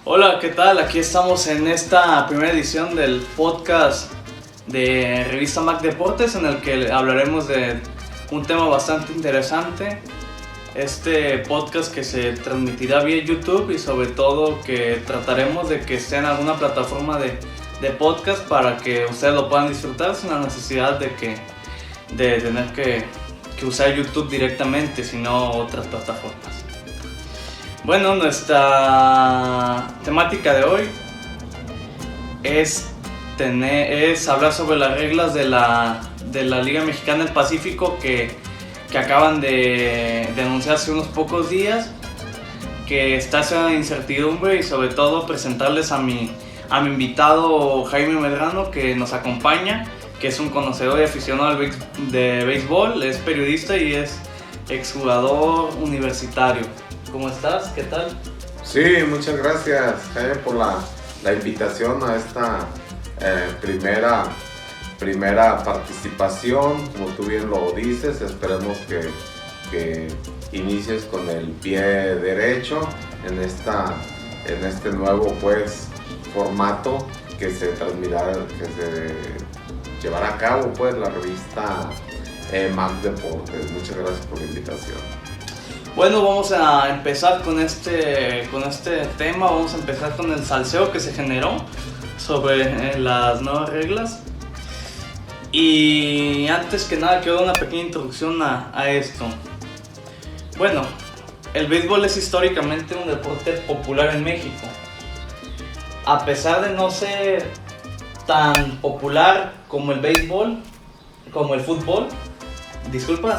Hola, ¿qué tal? Aquí estamos en esta primera edición del podcast de Revista Mac Deportes, en el que hablaremos de un tema bastante interesante. Este podcast que se transmitirá vía YouTube y sobre todo que trataremos de que esté en alguna plataforma de podcast para que ustedes lo puedan disfrutar sin la necesidad de tener que usar YouTube directamente, sino otras plataformas. Bueno, nuestra temática de hoy es hablar sobre las reglas de la Liga Mexicana del Pacífico que acaban de anunciar hace unos pocos días, que está esa incertidumbre, y sobre todo presentarles a mi invitado Jaime Medrano, que nos acompaña, que es un conocedor y aficionado de béisbol, es periodista y es exjugador universitario. ¿Cómo estás? ¿Qué tal? Sí, muchas gracias, Jaime, por la invitación a esta primera participación. Como tú bien lo dices, esperemos que inicies con el pie derecho en este nuevo formato que se llevará a cabo la revista Mac Deportes. Muchas gracias por la invitación. Bueno, vamos a empezar con este tema. Vamos a empezar con el salseo que se generó sobre las nuevas reglas. Y antes que nada quiero dar una pequeña introducción a esto. Bueno, el béisbol es históricamente un deporte popular en México. A pesar de no ser tan popular como el béisbol, como el fútbol,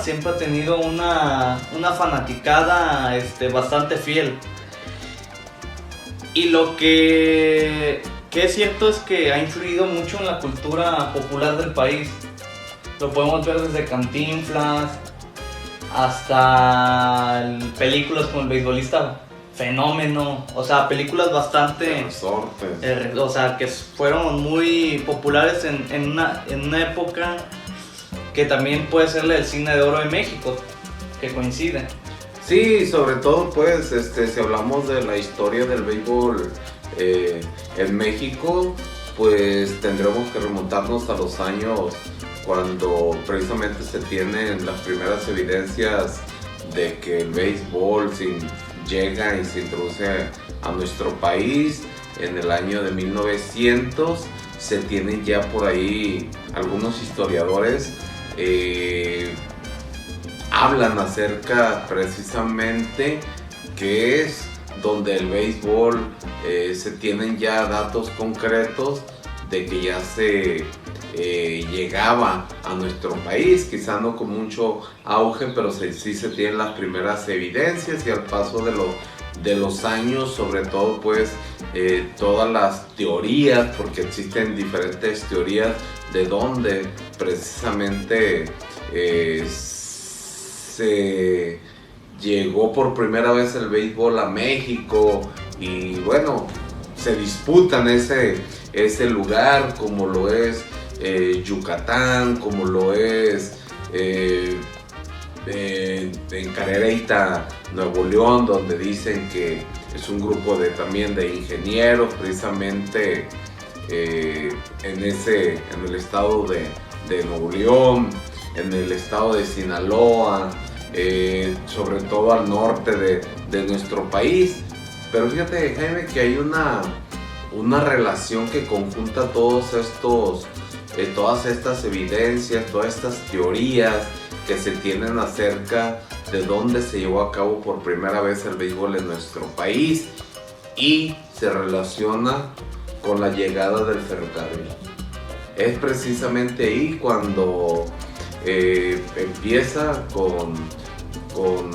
siempre ha tenido una fanaticada bastante fiel. Y lo que es cierto es que ha influido mucho en la cultura popular del país. Lo podemos ver desde Cantinflas hasta películas como El Beisbolista Fenómeno, o sea, películas bastante que fueron muy populares en una época que también puede ser el cine de oro de México, que coincide. Sí, sobre todo si hablamos de la historia del béisbol en México, pues tendremos que remontarnos a los años cuando precisamente se tienen las primeras evidencias de que el béisbol llega y se introduce a nuestro país. En el año de 1900 se tienen ya por ahí algunos historiadores hablan acerca precisamente que es donde el béisbol se tienen ya datos concretos de que ya se llegaba a nuestro país, quizá no con mucho auge, pero sí se tienen las primeras evidencias, y al paso de los años, sobre todo todas las teorías, porque existen diferentes teorías de dónde precisamente se llegó por primera vez el béisbol a México, y bueno, se disputan ese lugar, como lo es Yucatán, como lo es en Cadereyta, Nuevo León, donde dicen que es un grupo también de ingenieros, precisamente en el estado de Nuevo León, en el estado de Sinaloa, sobre todo al norte de nuestro país. Pero fíjate, Jaime, que hay una relación que conjunta todas estas evidencias, todas estas teorías que se tienen acerca de dónde se llevó a cabo por primera vez el béisbol en nuestro país, y se relaciona con la llegada del ferrocarril. Es precisamente ahí cuando empieza con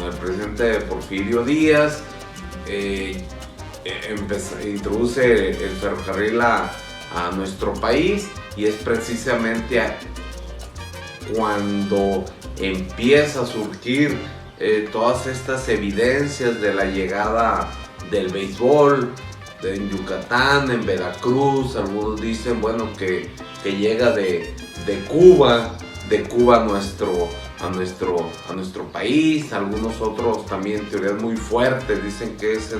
el presidente Porfirio Díaz, introduce el ferrocarril a nuestro país, y es precisamente cuando empieza a surgir todas estas evidencias de la llegada del béisbol en Yucatán, en Veracruz. Algunos dicen, bueno, que llega de Cuba a nuestro país. Algunos otros también teorías muy fuertes dicen que es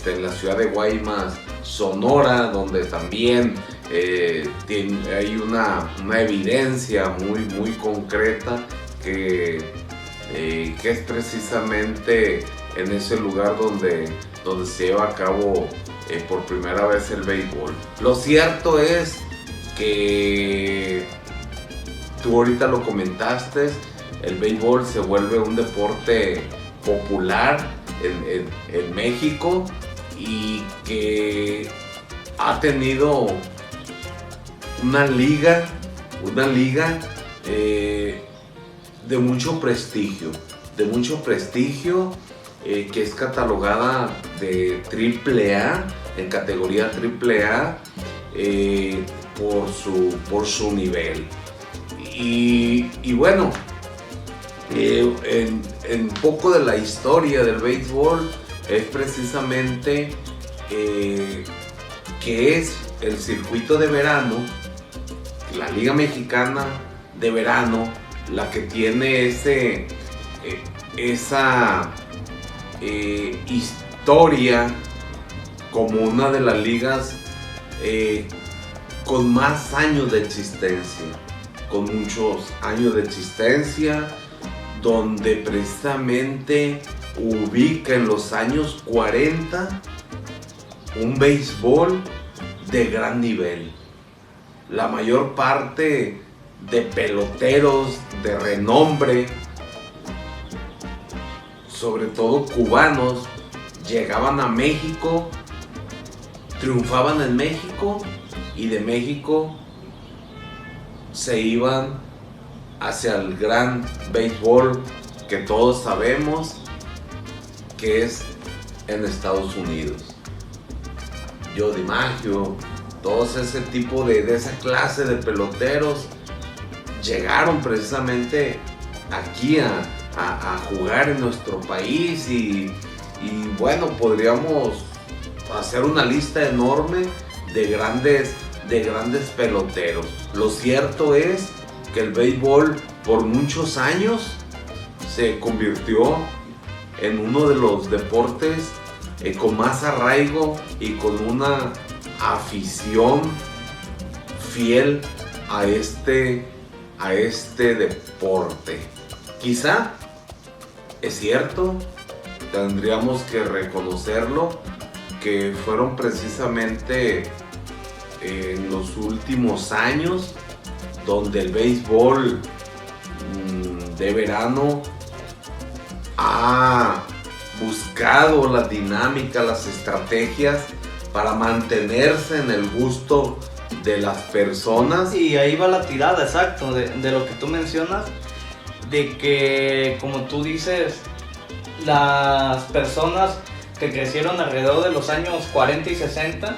en la ciudad de Guaymas, Sonora, donde también hay una evidencia muy concreta que es precisamente en ese lugar donde se lleva a cabo por primera vez el béisbol. Lo cierto es que tú ahorita lo comentaste, el béisbol se vuelve un deporte popular en México y que ha tenido una liga de mucho prestigio, que es catalogada de AAA, en categoría AAA, por su nivel. Y bueno, en poco de la historia del béisbol es precisamente que es el circuito de verano, la Liga Mexicana de Verano, la que tiene esa historia como una de las ligas con más años de existencia, con muchos años de existencia, donde precisamente ubica en los años 40 un béisbol de gran nivel. La mayor parte de peloteros de renombre, sobre todo cubanos, llegaban a México, triunfaban en México y de México se iban hacia el gran béisbol que todos sabemos que es en Estados Unidos. Joe DiMaggio, todos ese tipo de esa clase de peloteros llegaron precisamente aquí a jugar en nuestro país y bueno, podríamos hacer una lista enorme de grandes peloteros. Lo cierto es que el béisbol por muchos años se convirtió en uno de los deportes con más arraigo y con una afición fiel a este deporte. Quizá, es cierto, tendríamos que reconocerlo, que fueron precisamente en los últimos años donde el béisbol de verano ha buscado la dinámica, las estrategias para mantenerse en el gusto de las personas. Y ahí va la tirada, exacto, de lo que tú mencionas, de que, como tú dices, las personas que crecieron alrededor de los años 40 y 60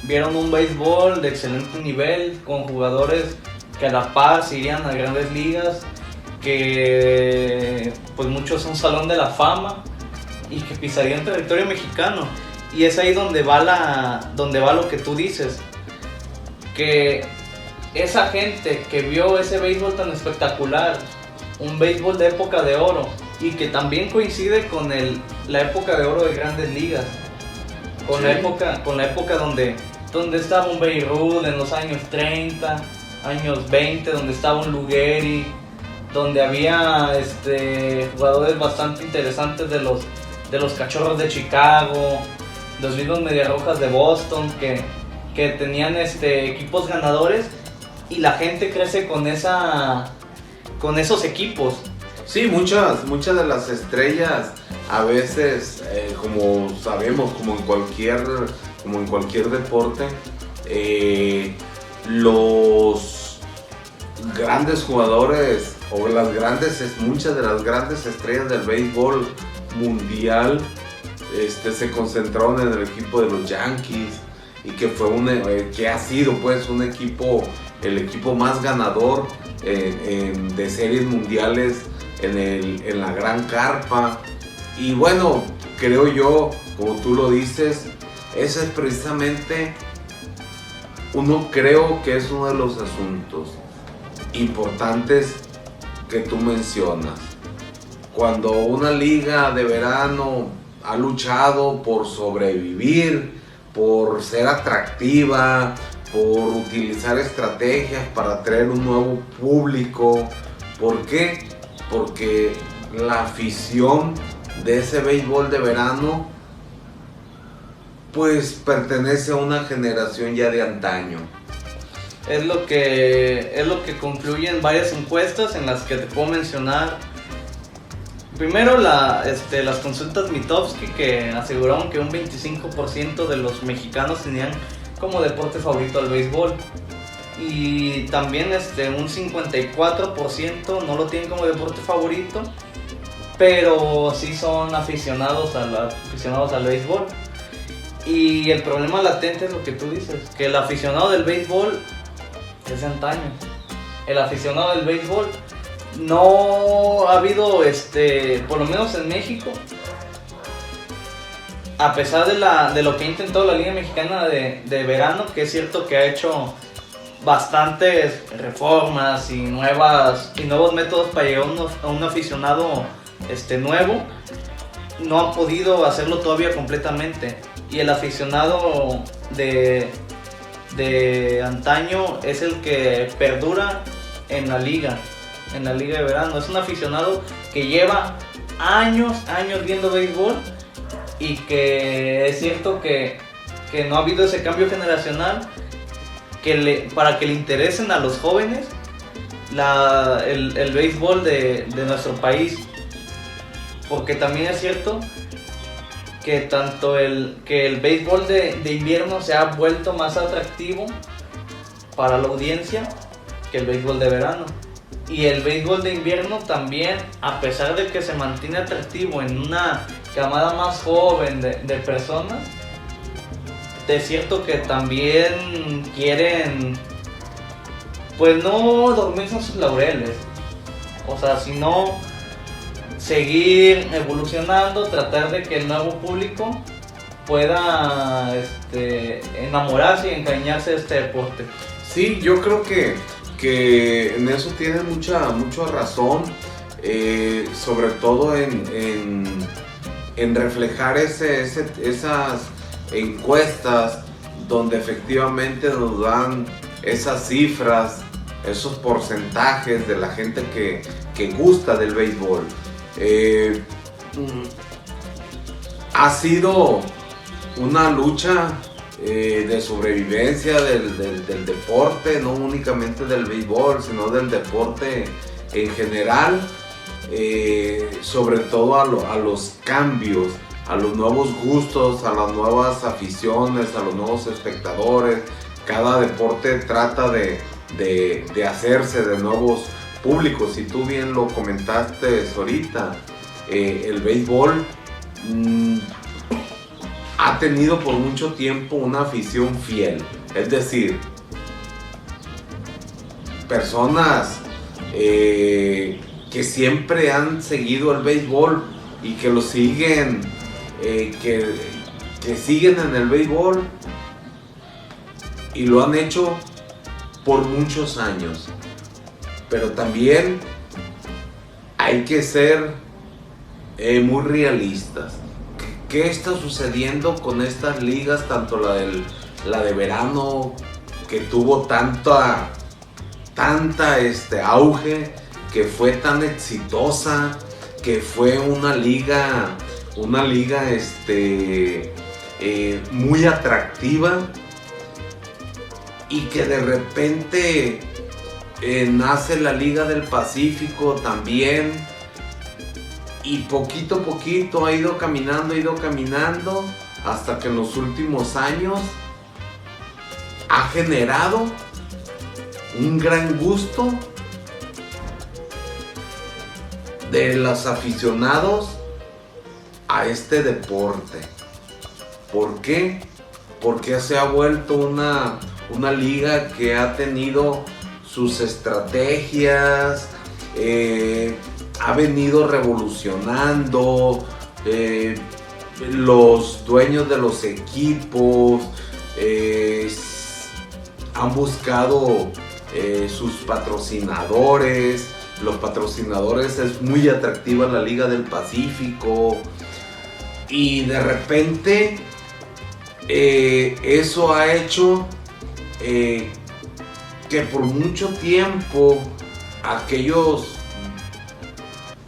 vieron un béisbol de excelente nivel, con jugadores que a la paz irían a grandes ligas, que pues muchos son salón de la fama y que pisarían territorio mexicano. Y es ahí donde va lo que tú dices, que esa gente que vio ese béisbol tan espectacular, un béisbol de época de oro, y que también coincide con la época de oro de grandes ligas, con la época donde estaba un Babe Ruth en los años 30, años 20, donde estaba un Lou Gehrig, donde había jugadores bastante interesantes de los Cachorros de Chicago, los mismos Mediarrojas de Boston, que tenían equipos ganadores, y la gente crece con esos equipos. Sí, muchas de las estrellas a veces, como sabemos, como en cualquier deporte, los grandes jugadores o muchas de las grandes estrellas del béisbol mundial se concentraron en el equipo de los Yankees, y que fue que ha sido pues el equipo más ganador de series mundiales en la gran carpa. Y bueno, creo yo, como tú lo dices, ese es precisamente creo que es uno de los asuntos importantes que tú mencionas. Cuando una liga de verano ha luchado por sobrevivir, por ser atractiva, por utilizar estrategias para atraer un nuevo público. ¿Por qué? Porque la afición de ese béisbol de verano pues pertenece a una generación ya de antaño. Es lo que concluyen varias encuestas en las que te puedo mencionar. Primero las consultas Mitofsky, que aseguraron que un 25% de los mexicanos tenían como deporte favorito al béisbol. Y también un 54% no lo tienen como deporte favorito, pero sí son aficionados al béisbol. Y el problema latente es lo que tú dices, que el aficionado del béisbol es de antaño. El aficionado del béisbol no ha habido, por lo menos en México, a pesar de lo que ha intentado la Liga Mexicana de Verano, que es cierto que ha hecho bastantes reformas y nuevos métodos para llegar a un aficionado nuevo, no han podido hacerlo todavía completamente. Y el aficionado de antaño es el que perdura en la liga de verano. Es un aficionado que lleva años viendo béisbol, y que es cierto que no ha habido ese cambio generacional para que le interesen a los jóvenes el béisbol de nuestro país. Porque también es cierto que el béisbol de invierno se ha vuelto más atractivo para la audiencia que el béisbol de verano. Y el béisbol de invierno también, a pesar de que se mantiene atractivo en una camada más joven de personas, es cierto que también quieren, pues, no dormirse en sus laureles, o sea, sino seguir evolucionando, tratar de que el nuevo público pueda enamorarse y encariñarse de este deporte. Sí, yo creo que en eso tiene mucha razón, sobre todo en reflejar esas encuestas donde efectivamente nos dan esas cifras, esos porcentajes de la gente que gusta del béisbol. Ha sido una lucha de sobrevivencia del deporte, no únicamente del béisbol, sino del deporte en general, sobre todo a los cambios, a los nuevos gustos, a las nuevas aficiones, a los nuevos espectadores. Cada deporte trata de hacerse de nuevos públicos. Y tú bien lo comentaste ahorita, el béisbol ha tenido por mucho tiempo una afición fiel, es decir, personas que siempre han seguido el béisbol y que lo siguen, que siguen en el béisbol y lo han hecho por muchos años. Pero también hay que ser muy realistas. ¿Qué está sucediendo con estas ligas, tanto la de verano, que tuvo tanta auge, que fue tan exitosa, que fue una liga muy atractiva, y que de repente nace la Liga del Pacífico también, y poquito a poquito ha ido caminando hasta que en los últimos años ha generado un gran gusto de los aficionados a este deporte. ¿Por qué? Porque se ha vuelto una liga que ha tenido sus estrategias, ha venido revolucionando, los dueños de los equipos han buscado sus patrocinadores, los patrocinadores, es muy atractiva la Liga del Pacífico, y de repente eso ha hecho que por mucho tiempo aquellos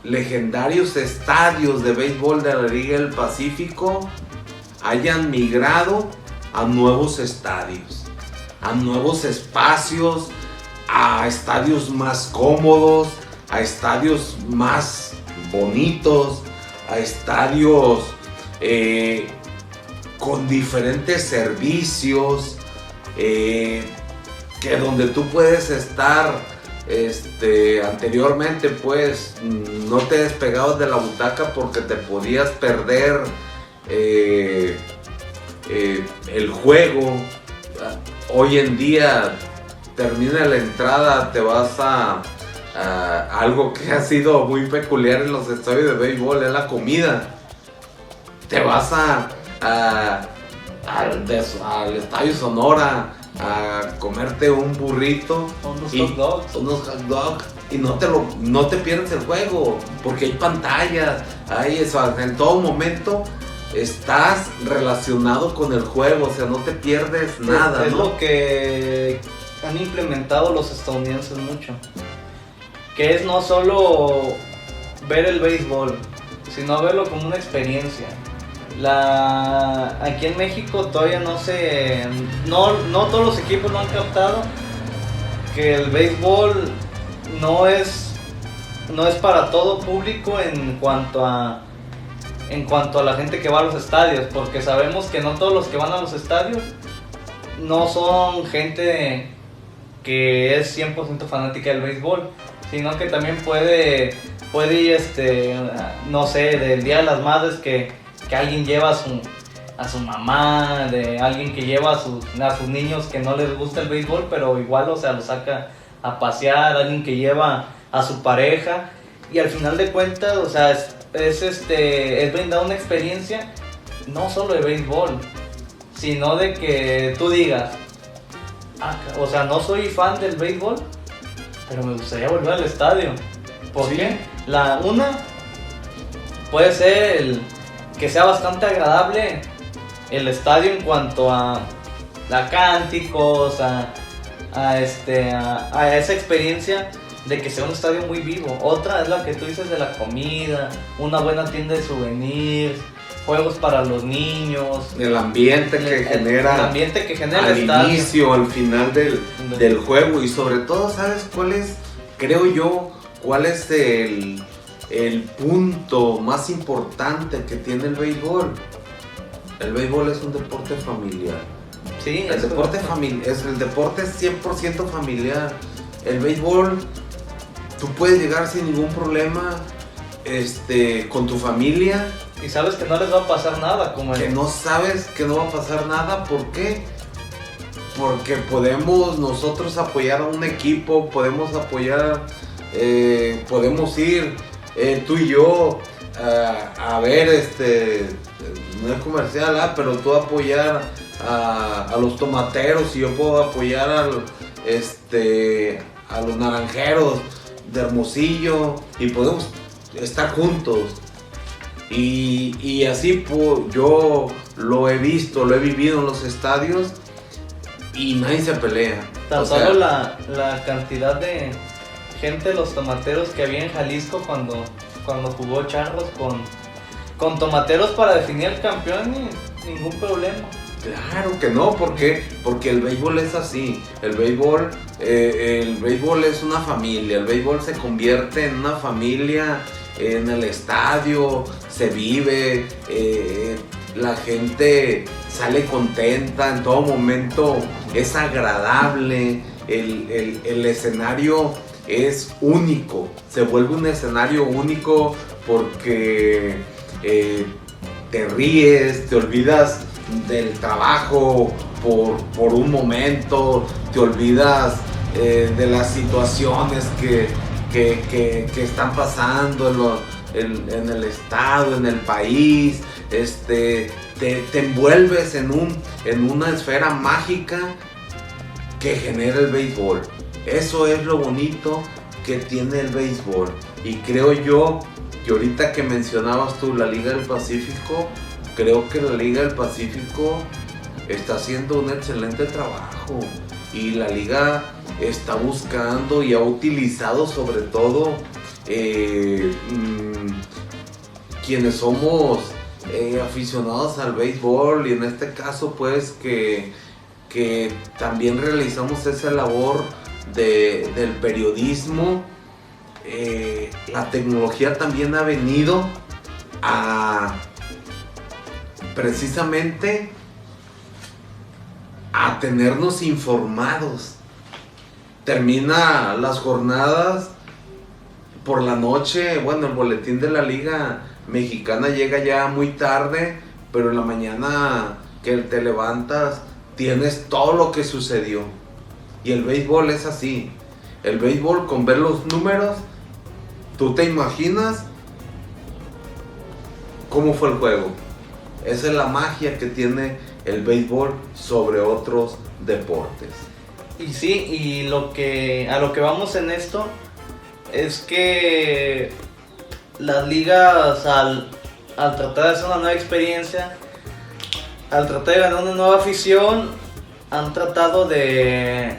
legendarios estadios de béisbol de la Liga del Pacífico hayan migrado a nuevos estadios, a nuevos espacios, a estadios más cómodos, a estadios más bonitos, a estadios con diferentes servicios, que donde tú puedes estar. Anteriormente pues no te despegabas de la butaca porque te podías perder el juego. Hoy en día termina la entrada, te vas a algo que ha sido muy peculiar en los estadios de béisbol, es la comida. Te vas al Estadio Sonora a comerte un burrito, unos hot dogs, y no te pierdes el juego, porque hay pantallas, hay eso, en todo momento estás relacionado con el juego, o sea, no te pierdes nada, es ¿no? lo que han implementado los estadounidenses mucho, que es no solo ver el béisbol, sino verlo como una experiencia. Aquí en México todavía no todos los equipos lo han captado, que el béisbol no es para todo público en cuanto a la gente que va a los estadios, porque sabemos que no todos los que van a los estadios no son gente que es 100% fanática del béisbol, sino que también puede ir, no sé, del Día de las Madres que alguien lleva a su mamá, de alguien que lleva a sus niños que no les gusta el béisbol, pero igual, o sea, lo saca a pasear, alguien que lleva a su pareja, y al final de cuentas, o sea, es brindar una experiencia no solo de béisbol, sino de que tú digas, o sea, no soy fan del béisbol, pero me gustaría volver al estadio. ¿Por qué? Una puede ser que sea bastante agradable el estadio en cuanto a cánticos, a esa experiencia de que sea un estadio muy vivo. Otra es la que tú dices de la comida, una buena tienda de souvenirs, juegos para los niños, el ambiente que genera el estadio, inicio, al final del juego, y sobre todo, ¿sabes cuál es? Creo yo, ¿cuál es el punto más importante que tiene el béisbol? El béisbol es un deporte familiar. Sí, el deporte es 100% familiar. El béisbol, tú puedes llegar sin ningún problema con tu familia. Y sabes que no les va a pasar nada. Que no sabes que no va a pasar nada. ¿Por qué? Porque podemos nosotros apoyar a un equipo, podemos apoyar, podemos ir tú y yo a ver, no es comercial, pero tú apoyar a los tomateros, y yo puedo apoyar a los naranjeros de Hermosillo, y podemos estar juntos. Y así yo lo he visto, lo he vivido en los estadios, y nadie se pelea. Tan solo la cantidad de gente de los tomateros que había en Jalisco cuando jugó Charros con tomateros para definir el campeón, y ningún problema. Claro que no, porque el béisbol es así. El béisbol es una familia. El béisbol se convierte en una familia en el estadio, se vive, la gente sale contenta en todo momento, es agradable, el escenario es único, se vuelve un escenario único porque te ríes, te olvidas del trabajo por un momento, te olvidas de las situaciones que están pasando en el estado, en el país. Te envuelves en una esfera mágica que genera el béisbol. Eso es lo bonito que tiene el béisbol. Y creo yo que ahorita que mencionabas tú la Liga del Pacífico, creo que la Liga del Pacífico está haciendo un excelente trabajo. Y la liga está buscando y ha utilizado sobre todo quienes somos aficionados al béisbol, y en este caso pues que también realizamos esa labor del periodismo. La tecnología también ha venido a precisamente a tenernos informados. Termina las jornadas por la noche, bueno, el boletín de la Liga Mexicana llega ya muy tarde, pero en la mañana que te levantas tienes todo lo que sucedió. Y el béisbol es así. El béisbol, con ver los números, tú te imaginas cómo fue el juego. Esa es la magia que tiene el béisbol sobre otros deportes. Y sí, y a lo que vamos en esto es que las ligas al tratar de hacer una nueva experiencia, al tratar de ganar una nueva afición, han tratado de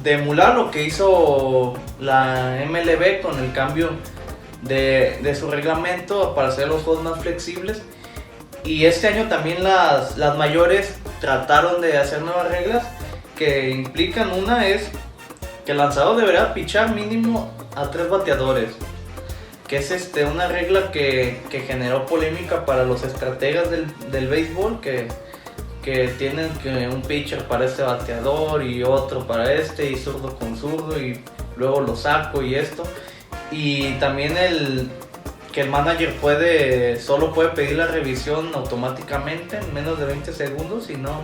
emular lo que hizo la MLB con el cambio de su reglamento para hacer los juegos más flexibles. Y este año también las mayores trataron de hacer nuevas reglas que implican, una es que el lanzador deberá pichar mínimo a 3 bateadores, que es una regla que generó polémica para los estrategas del béisbol, que tienen que un pitcher para este bateador y otro para y zurdo con zurdo, y luego lo saco y esto. Y también que el manager solo puede pedir la revisión automáticamente en menos de 20 segundos y no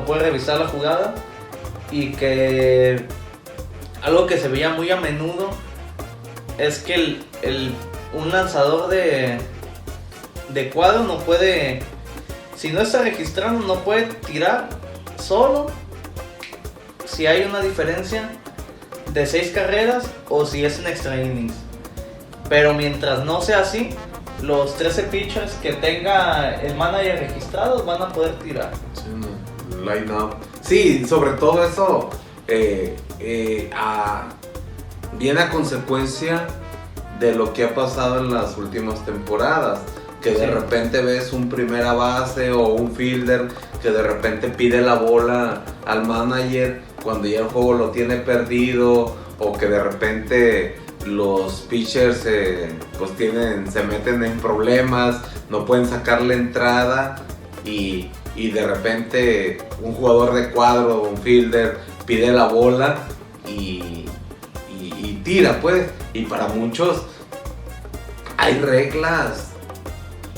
puede revisar la jugada. Y que algo que se veía muy a menudo es que un lanzador de cuadro no puede, si no está registrado, no puede tirar solo si hay una diferencia de 6 carreras o si es en extra innings. Pero mientras no sea así, los 13 pitchers que tenga el manager registrados van a poder tirar. Sí, line up. Sí, sobre todo eso viene a consecuencia de lo que ha pasado en las últimas temporadas, que de repente ves un primera base o un fielder que de repente pide la bola al manager cuando ya el juego lo tiene perdido, o que de repente los pitchers se meten en problemas, no pueden sacar la entrada, y de repente un jugador de cuadro o un fielder pide la bola y tira, pues. Y para muchos hay reglas,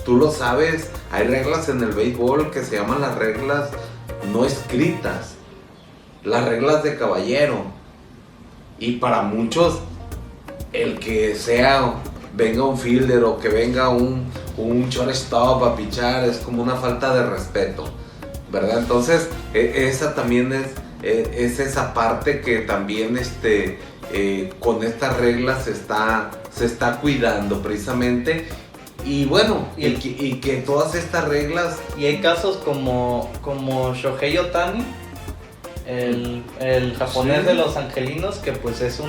tú lo sabes, hay reglas en el béisbol que se llaman las reglas no escritas, las reglas de caballero. Y para muchos el que venga un fielder o que venga un shortstop a pichar es como una falta de respeto, ¿verdad? Entonces esa también es esa parte que también con estas reglas se está cuidando precisamente. Y bueno, y que todas estas reglas... Y hay casos como Shohei Ohtani, el japonés, sí, de los angelinos, que pues es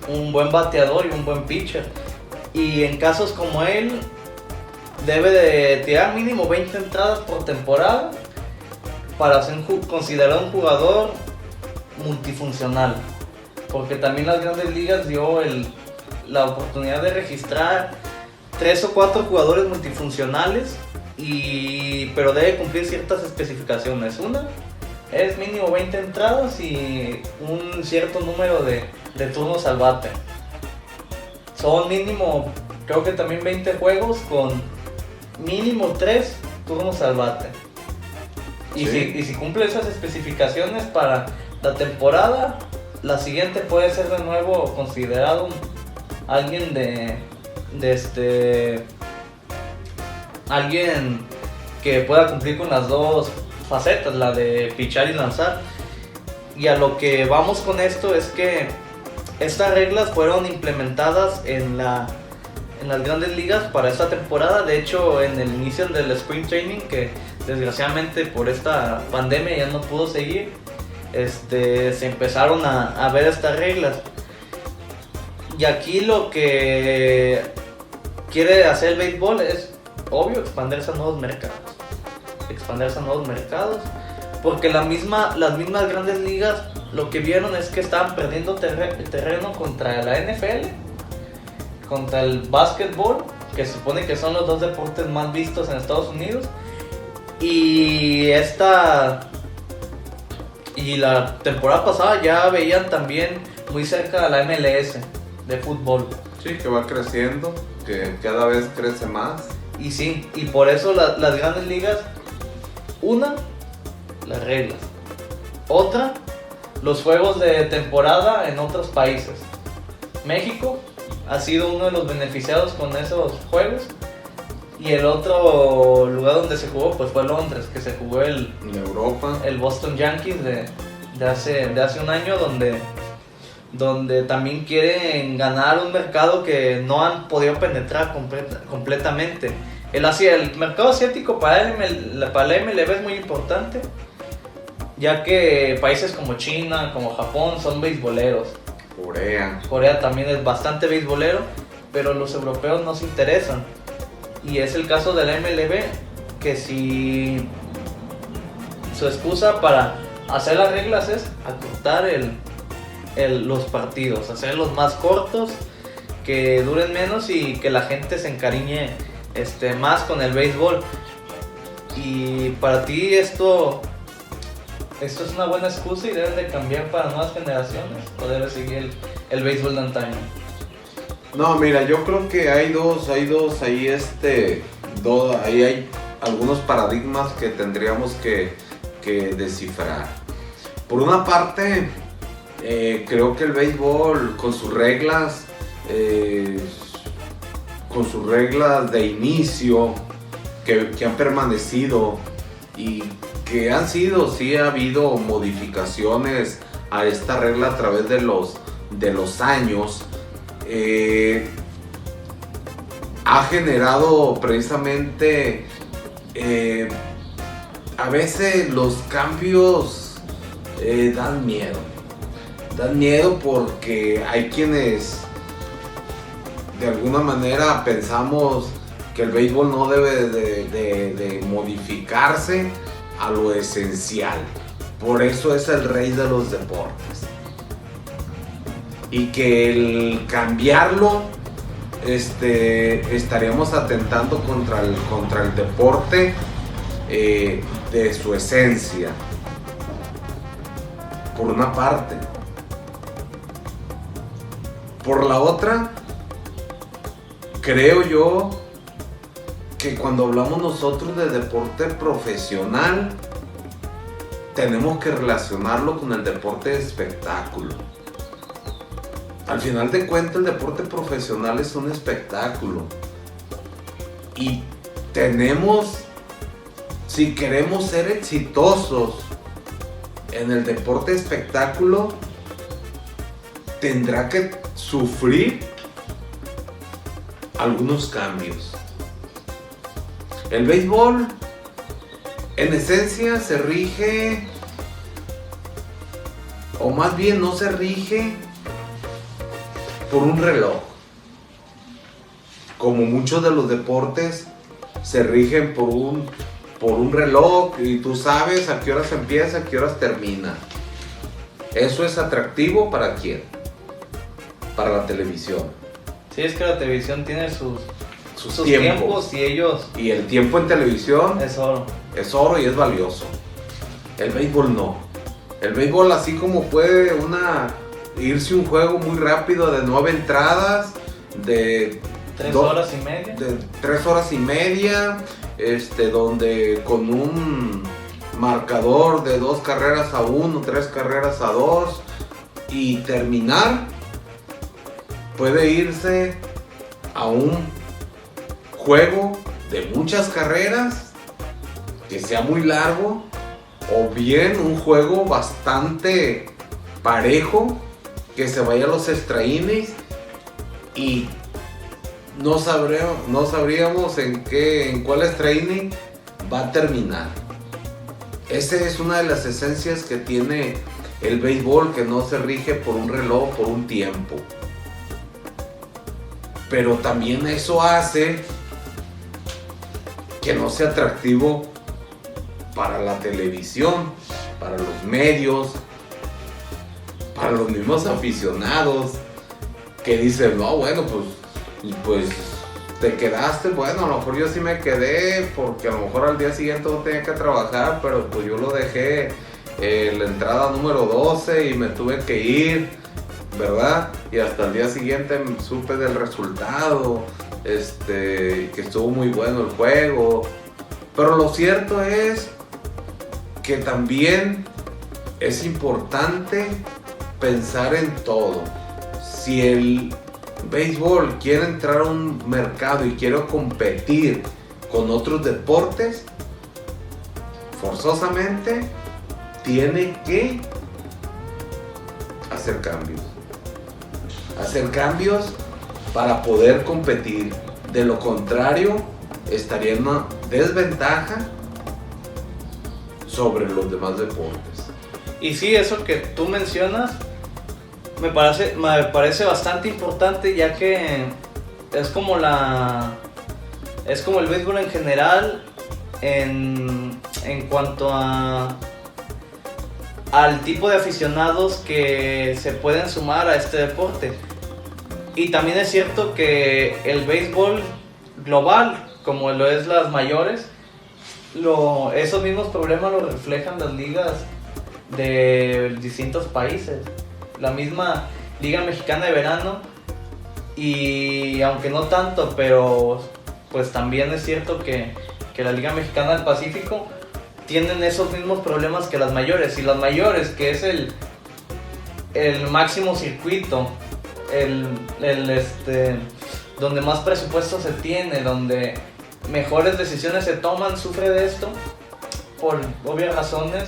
un buen bateador y un buen pitcher. Y en casos como él, debe de tirar mínimo 20 entradas por temporada para ser considerado un jugador multifuncional. Porque también las grandes ligas dio la oportunidad de registrar 3 o 4 jugadores multifuncionales, pero debe cumplir ciertas especificaciones. Una es mínimo 20 entradas y un cierto número de turnos al bate. Son mínimo, creo que también 20 juegos con mínimo 3 turnos al bate. Y, sí, si cumple esas especificaciones para la temporada, la siguiente puede ser de nuevo considerado alguien alguien que pueda cumplir con las dos facetas, la de pichar y lanzar. Y a lo que vamos con esto es que estas reglas fueron implementadas en las grandes ligas para esta temporada. De hecho, en el inicio del Spring Training, que desgraciadamente por esta pandemia ya no pudo seguir, se empezaron a ver estas reglas. Y aquí lo que quiere hacer el béisbol es, obvio, expandirse a nuevos mercados. Porque las mismas grandes ligas lo que vieron es que estaban perdiendo terreno contra la NFL, contra el básquetbol, que se supone que son los dos deportes más vistos en Estados Unidos. Y la temporada pasada ya veían también muy cerca a la MLS de fútbol. Sí, que va creciendo, que cada vez crece más. Y sí, y por eso las grandes ligas, una, las reglas. Otra, los juegos de temporada en otros países. México ha sido uno de los beneficiados con esos juegos. Y el otro lugar donde se jugó pues fue Londres, que se jugó en Europa, el Boston Yankees de hace un año, donde también quieren ganar un mercado que no han podido penetrar completamente. El mercado asiático para la MLB es muy importante, ya que países como China, como Japón son beisboleros. Corea también es bastante beisbolero, pero los europeos no se interesan. Y es el caso de la MLB, que si su excusa para hacer las reglas es acortar los partidos, hacerlos más cortos, que duren menos y que la gente se encariñe más con el béisbol. Y para ti esto es una buena excusa y debes de cambiar para nuevas generaciones, o debes seguir el béisbol de antaño. No, mira, yo creo que hay dos, ahí ahí hay algunos paradigmas que tendríamos que descifrar. Por una parte, creo que el béisbol con sus reglas de inicio que han permanecido y que han sido, sí ha habido modificaciones a esta regla a través de los años. Ha generado precisamente a veces los cambios dan miedo porque hay quienes de alguna manera pensamos que el béisbol no debe de modificarse a lo esencial, por eso es el rey de los deportes. Y que el cambiarlo estaríamos atentando contra el deporte de su esencia, por una parte. Por la otra, creo yo que cuando hablamos nosotros de deporte profesional, tenemos que relacionarlo con el deporte de espectáculo. Al final de cuentas, el deporte profesional es un espectáculo. Y si queremos ser exitosos en el deporte de espectáculo, tendrá que sufrir algunos cambios. El béisbol, en esencia, se rige, o más bien no se rige, por un reloj. Como muchos de los deportes se rigen por un reloj y tú sabes a qué horas empieza, a qué horas termina. ¿Eso es atractivo para quién? Para la televisión. Sí, es que la televisión tiene sus tiempos y el tiempo en televisión es oro. Es oro y es valioso. El béisbol no. El béisbol, así como puede irse un juego muy rápido de 9 entradas, de 3 horas y media. De 3 horas y media, donde con un marcador de 2 carreras a 1, 3 carreras a 2 y terminar, puede irse a un juego de muchas carreras que sea muy largo, o bien un juego bastante parejo que se vaya a los extra-innings y no sabríamos en cuál extra-inning va a terminar. Esa es una de las esencias que tiene el béisbol, que no se rige por un reloj, por un tiempo. Pero también eso hace que no sea atractivo para la televisión, para los medios, para los mismos aficionados, que dicen, no, bueno, pues te quedaste, bueno, a lo mejor yo sí me quedé, porque a lo mejor al día siguiente no tenía que trabajar, pero pues yo lo dejé en la entrada número 12 y me tuve que ir, ¿verdad? Y hasta el día siguiente supe del resultado, que estuvo muy bueno el juego. Pero lo cierto es que también es importante pensar en todo. Si el béisbol quiere entrar a un mercado y quiere competir con otros deportes, forzosamente tiene que hacer cambios para poder competir. De lo contrario, estaría en una desventaja sobre los demás deportes. Y sí, eso que tú mencionas me parece bastante importante, ya que es como el béisbol en general en cuanto al tipo de aficionados que se pueden sumar a este deporte. Y también es cierto que el béisbol global, como lo es las mayores, esos mismos problemas los reflejan las ligas de distintos países. La misma Liga Mexicana de Verano, y aunque no tanto, pero pues también es cierto que la Liga Mexicana del Pacífico tienen esos mismos problemas que las mayores. Y las mayores, que es el máximo circuito, donde más presupuesto se tiene, donde mejores decisiones se toman, sufre de esto por obvias razones.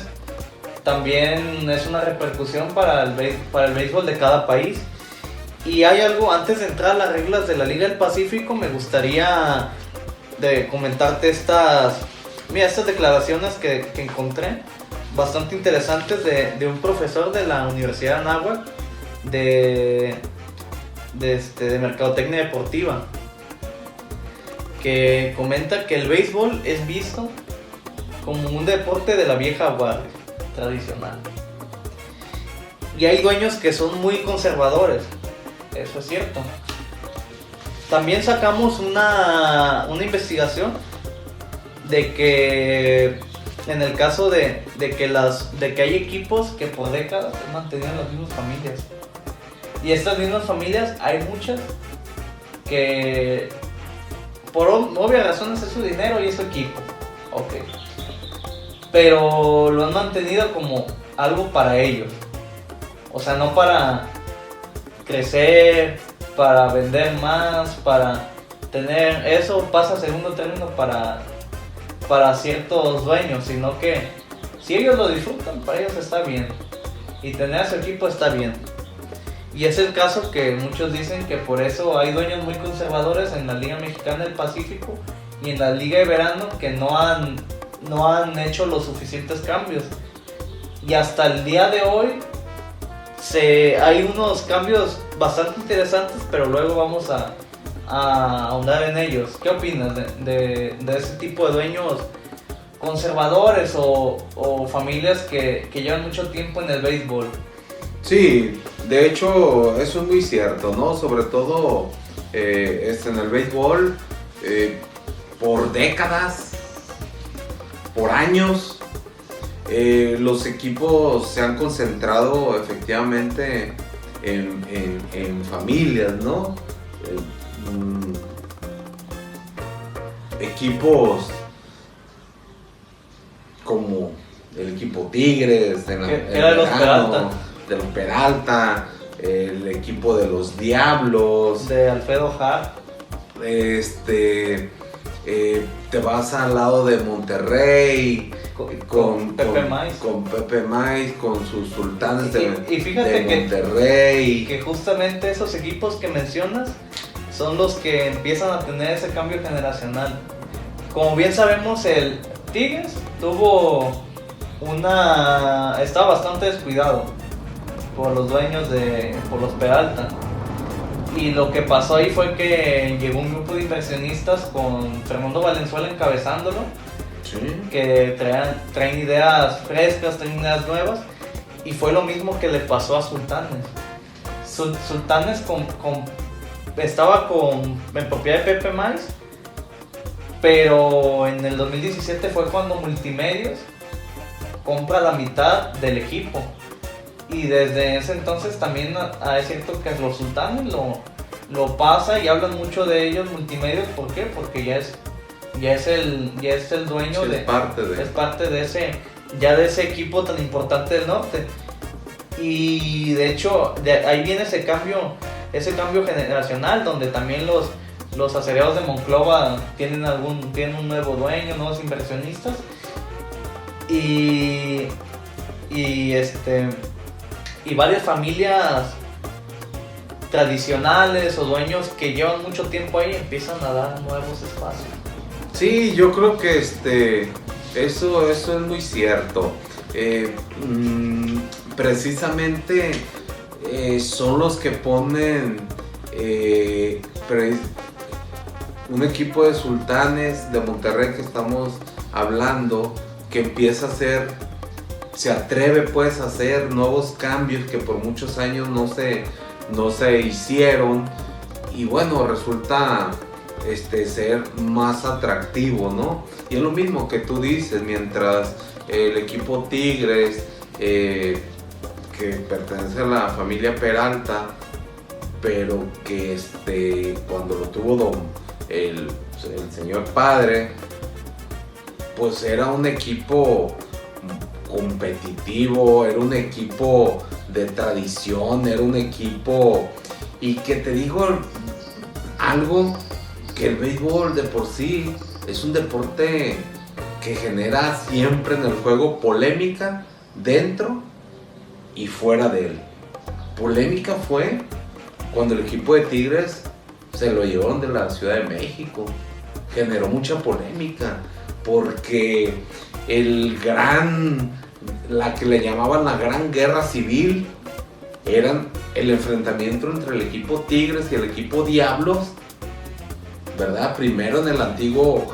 También es una repercusión para el béisbol de cada país. Y hay algo, antes de entrar a las reglas de la Liga del Pacífico, me gustaría comentarte estas declaraciones que encontré bastante interesantes de un profesor de la Universidad de Anáhuac de Mercadotecnia Deportiva, que comenta que el béisbol es visto como un deporte de la vieja guardia tradicional, y hay dueños que son muy conservadores. Eso es cierto. También sacamos una investigación de que en el caso de que hay equipos que por décadas han mantenido las mismas familias, y estas mismas familias hay muchas que por obvias razones es su dinero y es su equipo, ok, pero lo han mantenido como algo para ellos, o sea, no para crecer, para vender más, para tener, eso pasa a segundo término para ciertos dueños, sino que si ellos lo disfrutan, para ellos está bien, y tener a su equipo está bien. Y es el caso que muchos dicen que por eso hay dueños muy conservadores en la Liga Mexicana del Pacífico y en la Liga de Verano, que no han hecho los suficientes cambios. Y hasta el día de hoy hay unos cambios bastante interesantes, pero luego vamos a ahondar en ellos. ¿Qué opinas de ese tipo de dueños conservadores o familias que llevan mucho tiempo en el béisbol? Sí, de hecho eso es muy cierto, ¿no? Sobre todo en el béisbol, por décadas, por años, los equipos se han concentrado efectivamente en familias, ¿no? Equipos como el equipo Tigres, era los Peralta. De los Peralta, el equipo de los Diablos, de Alfredo Hart, te vas al lado de Monterrey con Pepe Maiz. Con Pepe Maiz, con sus Sultanes y fíjate de Monterrey. Que justamente esos equipos que mencionas son los que empiezan a tener ese cambio generacional. Como bien sabemos, el Tigres estaba bastante descuidado por los dueños por los Peralta. Y lo que pasó ahí fue que llegó un grupo de inversionistas con Fernando Valenzuela encabezándolo, Sí. que traen ideas frescas, traen ideas nuevas, y fue lo mismo que le pasó a Sultanes. Sultanes estaba en propiedad de Pepe Maiz, pero en el 2017 fue cuando Multimedios compra la mitad del equipo. Y desde ese entonces también es cierto que los Sultanes lo pasa y hablan mucho de ellos Multimedios. ¿Por qué? Porque ya es el dueño, Sí, es parte de ese equipo tan importante del norte. Y de hecho ahí viene ese cambio generacional, donde también los acereros de Monclova tienen un nuevo dueño, nuevos inversionistas. Y varias familias tradicionales o dueños que llevan mucho tiempo ahí empiezan a dar nuevos espacios. Sí, yo creo que eso es muy cierto. Precisamente son los que ponen un equipo de Sultanes de Monterrey que estamos hablando, que empieza a se atreve pues a hacer nuevos cambios que por muchos años no se hicieron, y bueno, resulta ser más atractivo, ¿no? Y es lo mismo que tú dices, mientras el equipo Tigres, que pertenece a la familia Peralta, pero que cuando lo tuvo el señor padre, pues era un equipo competitivo, era un equipo de tradición, era un equipo, y que te digo algo, que el béisbol de por sí es un deporte que genera siempre en el juego polémica dentro y fuera de él. Polémica fue cuando el equipo de Tigres se lo llevaron de la Ciudad de México, generó mucha polémica porque la que le llamaban la Gran Guerra Civil, eran el enfrentamiento entre el equipo Tigres y el equipo Diablos, ¿verdad? Primero en el antiguo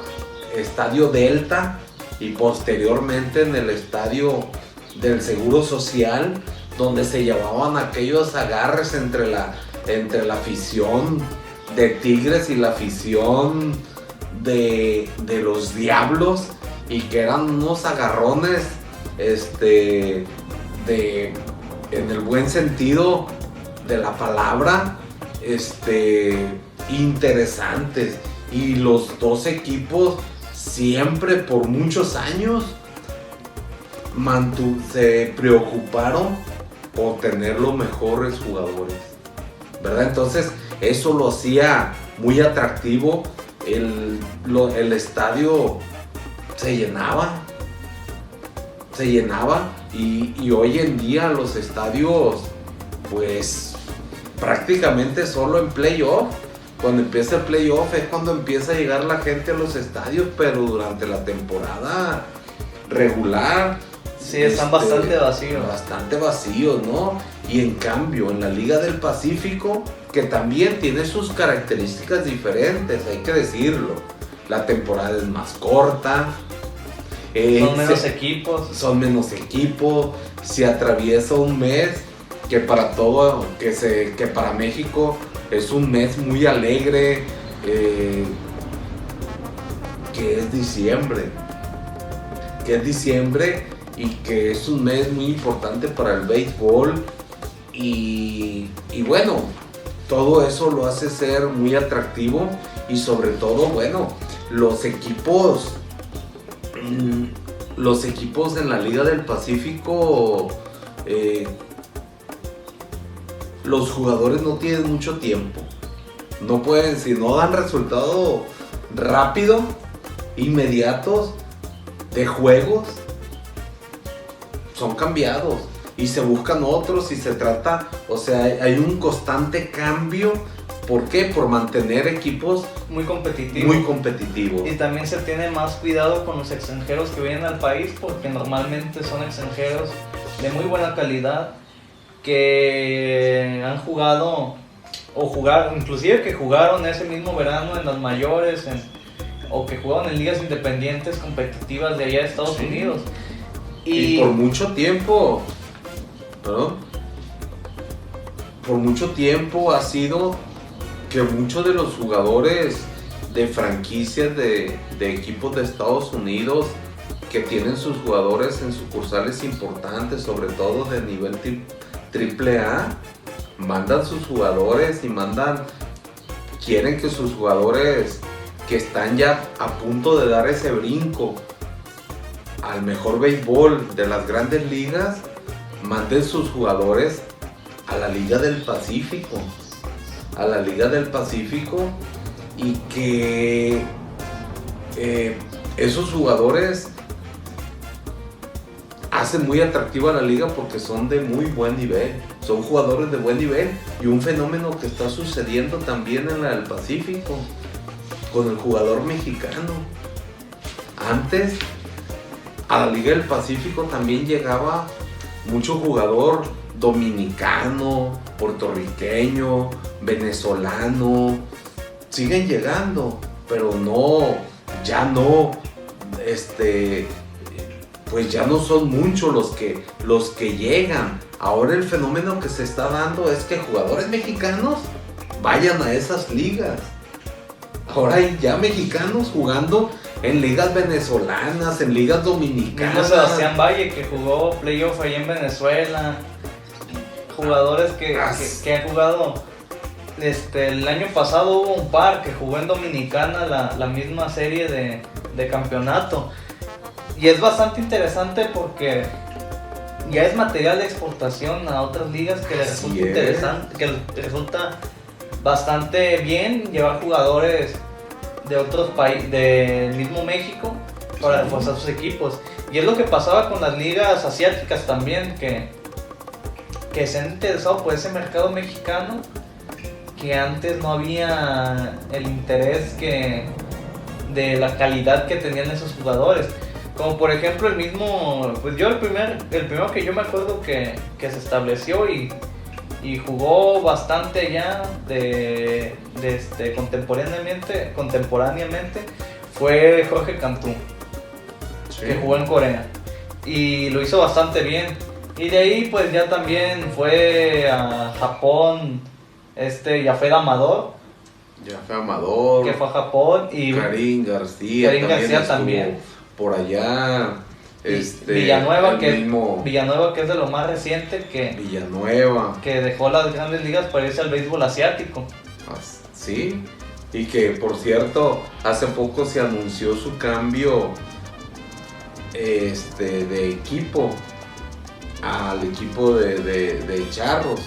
Estadio Delta y posteriormente en el Estadio del Seguro Social, donde se llevaban aquellos agarres entre la afición de Tigres y la afición de los Diablos, y que eran unos agarrones en el buen sentido de la palabra, interesantes, y los dos equipos siempre por muchos años se preocuparon por tener los mejores jugadores, ¿verdad? Entonces eso lo hacía muy atractivo. El estadio se llenaba, y hoy en día los estadios pues prácticamente solo en playoff. Cuando empieza el playoff es cuando empieza a llegar la gente a los estadios, pero durante la temporada regular sí, están bastante vacíos. Bastante vacíos, ¿no? Y en cambio en la Liga del Pacífico, que también tiene sus características diferentes, hay que decirlo, la temporada es más corta, son menos equipos, se atraviesa un mes que para México es un mes muy alegre, que es diciembre, y que es un mes muy importante para el béisbol, y bueno, todo eso lo hace ser muy atractivo, y sobre todo, bueno, los equipos en la Liga del Pacífico, los jugadores no tienen mucho tiempo, no pueden, si no dan resultado rápido, inmediatos de juegos son cambiados y se buscan otros y se trata, o sea, hay un constante cambio. ¿Por qué? Por mantener equipos muy competitivos. Y también se tiene más cuidado con los extranjeros que vienen al país, porque normalmente son extranjeros de muy buena calidad que han jugado o jugaron, inclusive que jugaron ese mismo verano en las mayores o que jugaron en ligas independientes competitivas de allá de Estados Unidos. Y por mucho tiempo, por mucho tiempo ha sido que muchos de los jugadores de franquicias de equipos de Estados Unidos que tienen sus jugadores en sucursales importantes, sobre todo de nivel AAA, mandan sus jugadores y quieren que sus jugadores que están ya a punto de dar ese brinco al mejor béisbol de las grandes ligas, manden sus jugadores a la Liga del Pacífico. Y que esos jugadores hacen muy atractiva a la liga porque son de muy buen nivel, son jugadores de buen nivel, y un fenómeno que está sucediendo también en la del Pacífico con el jugador mexicano. Antes a la Liga del Pacífico también llegaba mucho jugador dominicano, puertorriqueño, venezolano, siguen llegando, pero pues ya no son muchos los que llegan. Ahora el fenómeno que se está dando es que jugadores mexicanos vayan a esas ligas. Ahora hay ya mexicanos jugando en ligas venezolanas, en ligas dominicanas. Mismo Sebastián Valle, que jugó playoff ahí en Venezuela. Jugadores que han jugado. El año pasado hubo un par que jugó en Dominicana la misma serie de campeonato. Y es bastante interesante porque ya es material de exportación a otras ligas que les resulta interesante, que les resulta bastante bien llevar jugadores de otros países, del mismo México, para reforzar sus equipos. Y es lo que pasaba con las ligas asiáticas también, que se han interesado por ese mercado mexicano, que antes no había el interés de la calidad que tenían esos jugadores. Como por ejemplo el mismo, pues yo el primero que yo me acuerdo que se estableció y jugó bastante ya contemporáneamente fue Jorge Cantú, que jugó en Corea y lo hizo bastante bien. Y de ahí pues ya también fue a Japón, Yafet Amador, que fue a Japón, y Karim García también. Por allá, Villanueva, Villanueva, que es de lo más reciente, que dejó las grandes ligas para irse al béisbol asiático. Sí, y que por cierto, hace poco se anunció su cambio de equipo al equipo de Charros,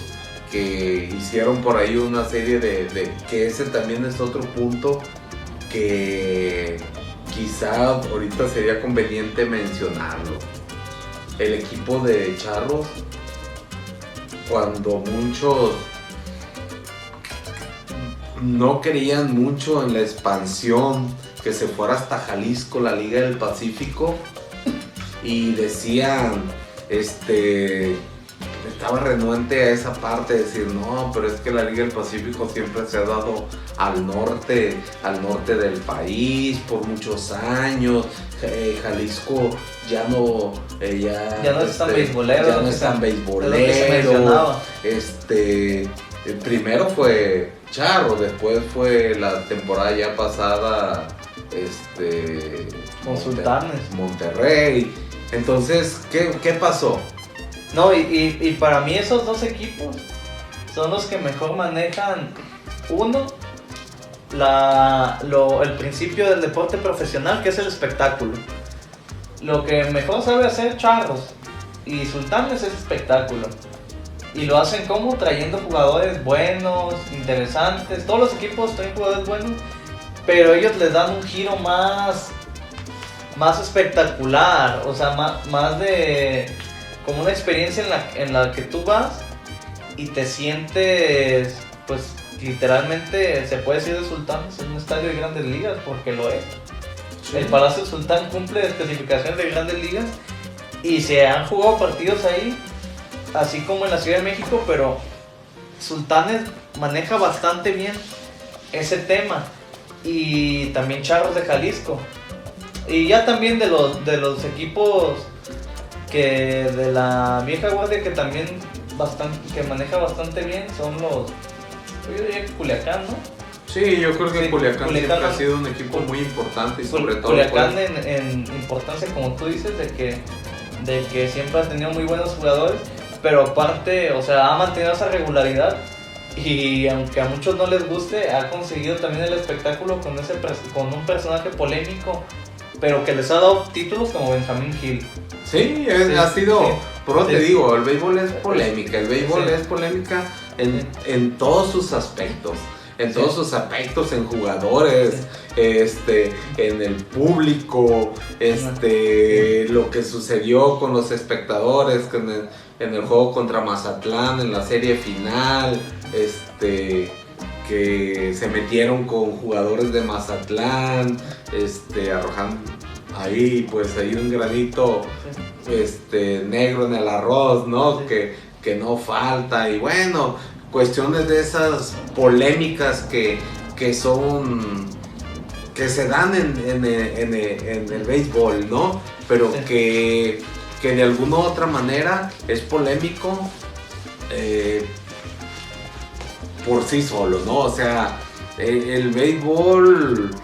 que hicieron por ahí una serie que ese también es otro punto que quizá ahorita sería conveniente mencionarlo. El equipo de Charros, cuando muchos no creían mucho en la expansión, que se fuera hasta Jalisco, la Liga del Pacífico, y decían, estaba renuente a esa parte de decir, no, pero es que la Liga del Pacífico siempre se ha dado al norte del país por muchos años. Jalisco ya no están beisboleros. Ya no están beisboleros. Primero fue Charro, después fue la temporada ya pasada con Sultanes, Monterrey. Entonces, ¿qué pasó? No, y para mí esos dos equipos son los que mejor manejan, el principio del deporte profesional, que es el espectáculo. Lo que mejor sabe hacer Charros y Sultanes es espectáculo. Y lo hacen como trayendo jugadores buenos, interesantes. Todos los equipos traen jugadores buenos, pero ellos les dan un giro más más espectacular, o sea, más de como una experiencia en la que tú vas y te sientes, pues literalmente se puede decir de Sultanes, es un estadio de Grandes Ligas, porque lo es. Sí. El Palacio Sultán cumple especificaciones de Grandes Ligas y se han jugado partidos ahí, así como en la Ciudad de México, pero Sultanes maneja bastante bien ese tema, y también Charros de Jalisco. Y ya también de los equipos que de la vieja guardia que también que maneja bastante bien son yo diría que Culiacán, ¿no? Sí, yo creo que sí, Culiacán siempre ha sido un equipo muy importante, y sobre todo Culiacán en importancia, como tú dices, de que siempre ha tenido muy buenos jugadores, pero aparte, o sea, ha mantenido esa regularidad, y aunque a muchos no les guste, ha conseguido también el espectáculo con un personaje polémico, pero que les ha dado títulos como Benjamín Gil. Sí, ha sido, pero te digo, el béisbol es polémica, el béisbol es polémica en todos sus aspectos. En todos sus aspectos, en jugadores, en el público, lo que sucedió con los espectadores, en el juego contra Mazatlán, en la serie final, que se metieron con jugadores de Mazatlán, arrojando ahí un granito negro en el arroz, ¿no? Que no falta, y bueno, cuestiones de esas polémicas que se dan en el béisbol, ¿no? Pero que de alguna u otra manera es polémico por sí solo, ¿no? O sea, el béisbol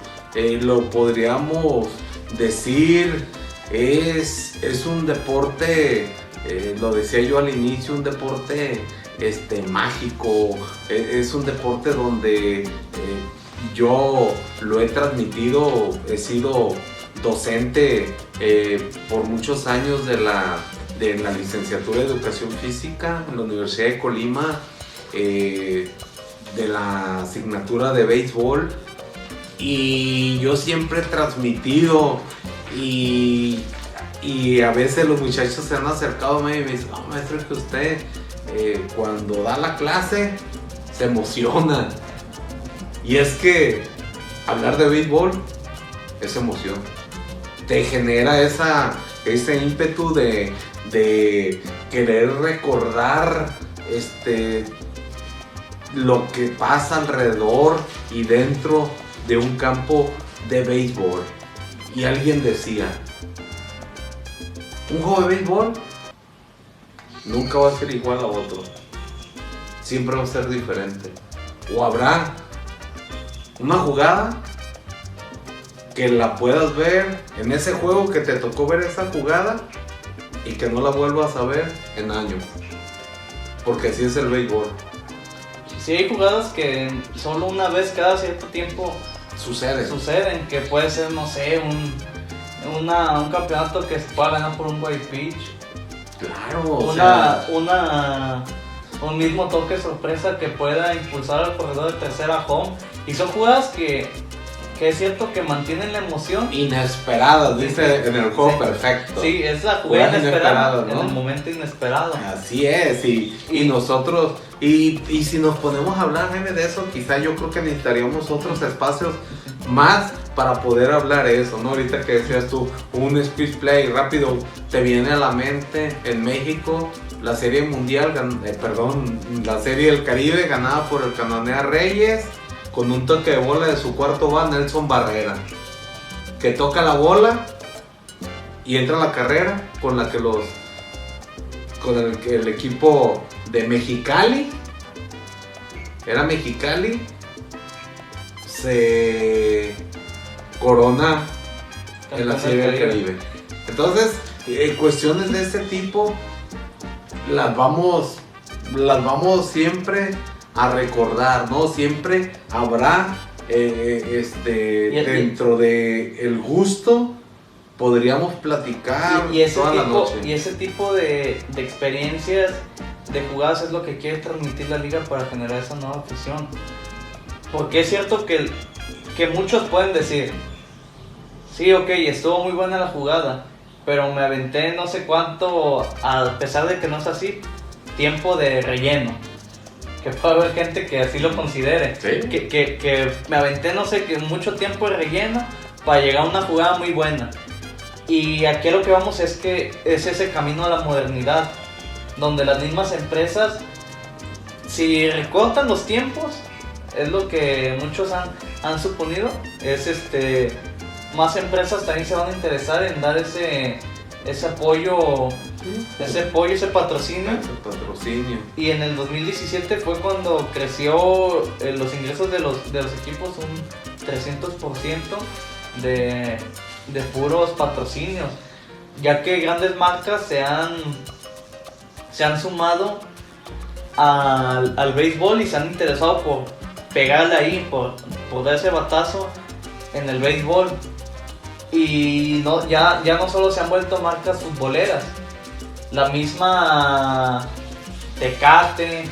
lo podríamos decir es un deporte, lo decía yo al inicio, un deporte mágico, es un deporte donde yo lo he transmitido, he sido docente por muchos años de la licenciatura de Educación Física en la Universidad de Colima, de la asignatura de béisbol, y yo siempre he transmitido, y a veces los muchachos se han acercado a mí y me dicen, no, maestro, es que usted cuando da la clase se emociona. Y es que hablar de béisbol es emoción, te genera ese ímpetu de querer recordar lo que pasa alrededor y dentro de un campo de béisbol. Y alguien decía, un juego de béisbol nunca va a ser igual a otro, siempre va a ser diferente, o habrá una jugada que la puedas ver en ese juego, que te tocó ver esa jugada y que no la vuelvas a ver en años, porque así es el béisbol. Sí, hay jugadas que solo una vez cada cierto tiempo suceden, que puede ser, no sé, un campeonato que se pueda ganar por un white pitch. Claro, un mismo toque sorpresa que pueda impulsar al corredor de tercera home, y son jugadas que es cierto que mantienen la emoción. Inesperadas, dice en el juego perfecto. Sí, es la jugada inesperada, ¿no? En el momento inesperado. Así es, y nosotros, y si nos ponemos a hablar, Jaime, de eso, quizá yo creo que necesitaríamos otros espacios más para poder hablar eso, ¿no? Ahorita que decías tú, un speed play rápido, te viene a la mente en México la serie mundial, la serie del Caribe ganada por el Cananea Reyes, con un toque de bola de su cuarto va Nelson Barrera, que toca la bola y entra a la carrera con el equipo de Mexicali, se corona en la serie del Caribe. Entonces, cuestiones de este tipo las vamos siempre a recordar, ¿no? Siempre habrá dentro de el gusto, podríamos platicar toda la noche. Y ese tipo de experiencias, de jugadas, es lo que quiere transmitir la liga para generar esa nueva afición. Porque es cierto que muchos pueden decir, Sí, ok, estuvo muy buena la jugada, pero me aventé no sé cuánto, a pesar de que no es así, tiempo de relleno. Que puede haber gente que así lo considere. ¿Sí? Que me aventé no sé qué mucho tiempo de relleno para llegar a una jugada muy buena. Y aquí a lo que vamos es que es ese camino a la modernidad, donde las mismas empresas, si recortan los tiempos, es lo que muchos han suponido, es más empresas también se van a interesar en dar ese apoyo, ese patrocinio. Y en el 2017 fue cuando creció los ingresos de los equipos un 300% de puros patrocinios, ya que grandes marcas se han sumado al béisbol y se han interesado por pegarle ahí, por dar ese batazo en el béisbol. Y ya no solo se han vuelto marcas futboleras, la misma Tecate,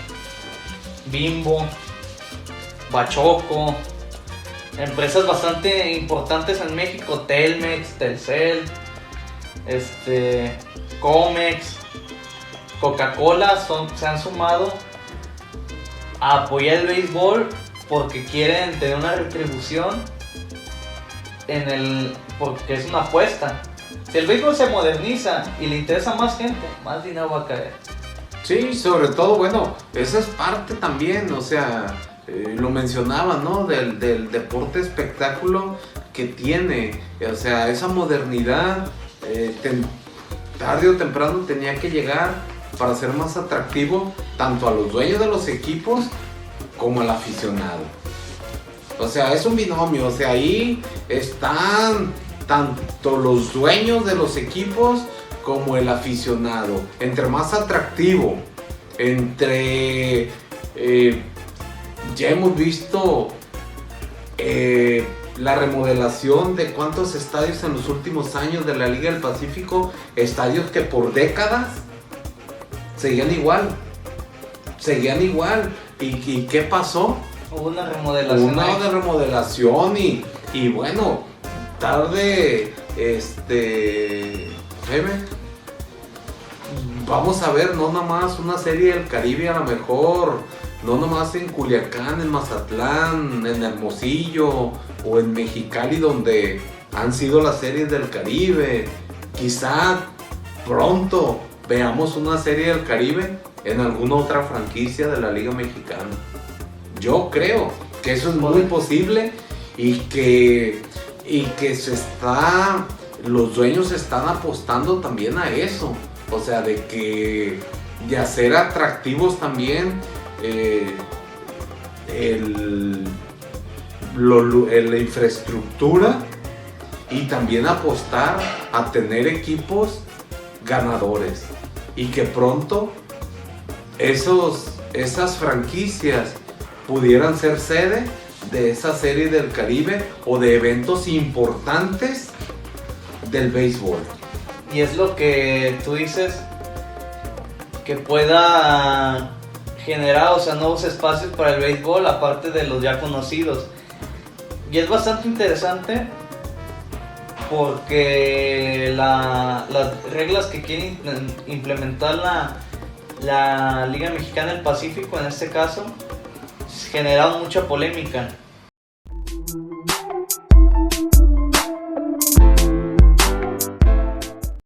Bimbo, Bachoco, empresas bastante importantes en México, Telmex, Telcel, Comex, Coca-Cola se han sumado a apoyar el béisbol porque quieren tener una retribución porque es una apuesta. Si el béisbol se moderniza y le interesa a más gente, más dinero va a caer. Sí, sobre todo, bueno, esa es parte también, o sea, lo mencionaba, ¿no? Del deporte espectáculo que tiene, o sea, esa modernidad, tarde o temprano tenía que llegar para ser más atractivo tanto a los dueños de los equipos como al aficionado. O sea, es un binomio, o sea, ahí están tanto los dueños de los equipos como el aficionado. Entre más atractivo, ya hemos visto la remodelación de cuántos estadios en los últimos años de la Liga del Pacífico, estadios que por décadas seguían igual. ¿Y qué pasó? Hubo una remodelación. Una remodelación y bueno, tarde, vamos a ver no nada más una serie del Caribe, a lo mejor, no nada más en Culiacán, en Mazatlán, en Hermosillo o en Mexicali, donde han sido las series del Caribe. Quizá pronto veamos una serie del Caribe en alguna otra franquicia de la Liga Mexicana. Yo creo que eso es muy posible y que los dueños están apostando también a eso. O sea, de hacer atractivos también la infraestructura y también apostar a tener equipos ganadores y que pronto esas franquicias pudieran ser sede de esa serie del Caribe o de eventos importantes del béisbol. Y es lo que tú dices, que pueda generar, o sea, nuevos espacios para el béisbol aparte de los ya conocidos. Y es bastante interesante porque las reglas que quieren implementar la Liga Mexicana del Pacífico, en este caso, generaron mucha polémica.